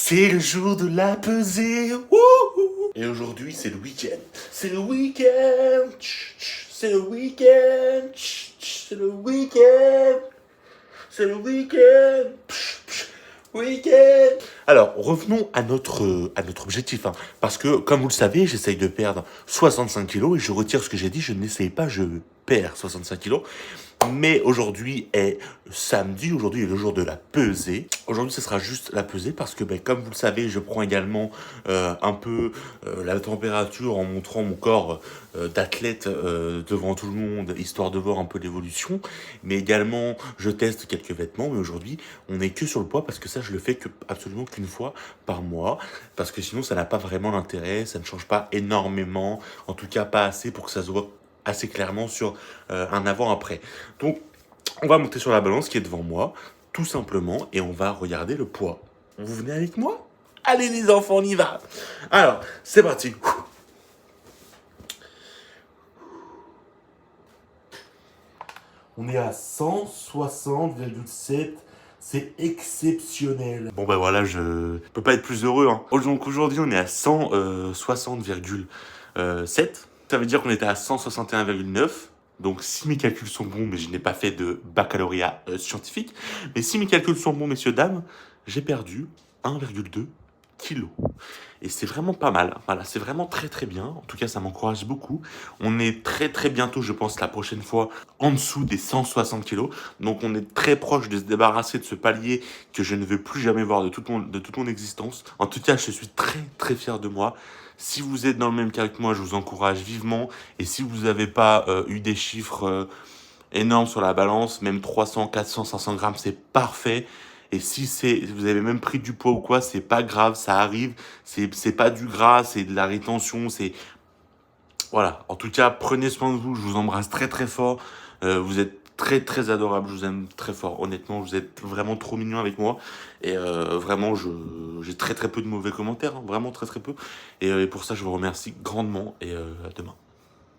C'est le jour de la pesée. Wouhou. Et aujourd'hui, c'est le week-end. C'est le week-end. C'est le week-end. C'est le week-end. C'est le week-end. Week-end. Alors, revenons à notre objectif. Parce que, comme vous le savez, j'essaye de perdre 65 kilos et je retire ce que j'ai dit. Je n'essaye pas, je perds 65 kilos. Mais aujourd'hui est samedi, aujourd'hui est le jour de la pesée. Aujourd'hui, ce sera juste la pesée parce que, comme vous le savez, je prends également un peu la température en montrant mon corps d'athlète devant tout le monde, histoire de voir un peu l'évolution. Mais également, je teste quelques vêtements. Mais aujourd'hui, on n'est que sur le poids parce que ça, je le fais absolument qu'une fois par mois. Parce que sinon, ça n'a pas vraiment d'intérêt, ça ne change pas énormément, en tout cas pas assez pour que ça se voit assez clairement sur un avant-après. Donc, on va monter sur la balance qui est devant moi, tout simplement, et on va regarder le poids. Vous venez avec moi? Allez les enfants, on y va. Alors, c'est parti. On est à 160,7. C'est exceptionnel. Bon voilà, je peux pas être plus heureux. Donc aujourd'hui, on est à 160,7. Ça veut dire qu'on était à 161,9. Donc si mes calculs sont bons, mais je n'ai pas fait de baccalauréat scientifique, mais si mes calculs sont bons, messieurs, dames, j'ai perdu 1,2 kg. Et c'est vraiment pas mal. Voilà, c'est vraiment très très bien. En tout cas, ça m'encourage beaucoup. On est très très bientôt, je pense, la prochaine fois, en dessous des 160 kilos. Donc on est très proche de se débarrasser de ce palier que je ne veux plus jamais voir de toute mon existence. En tout cas, je suis très très fier de moi. Si vous êtes dans le même cas que moi, je vous encourage vivement. Et si vous n'avez pas eu des chiffres énormes sur la balance, même 300, 400, 500 grammes, c'est parfait. Et si vous avez même pris du poids ou quoi, c'est pas grave, ça arrive. C'est pas du gras, c'est de la rétention, voilà. En tout cas, prenez soin de vous, je vous embrasse très très fort. Vous êtes très très adorable, je vous aime très fort. Honnêtement, vous êtes vraiment trop mignon avec moi. Et vraiment, j'ai très très peu de mauvais commentaires, vraiment très très peu. Et pour ça, je vous remercie grandement et à demain.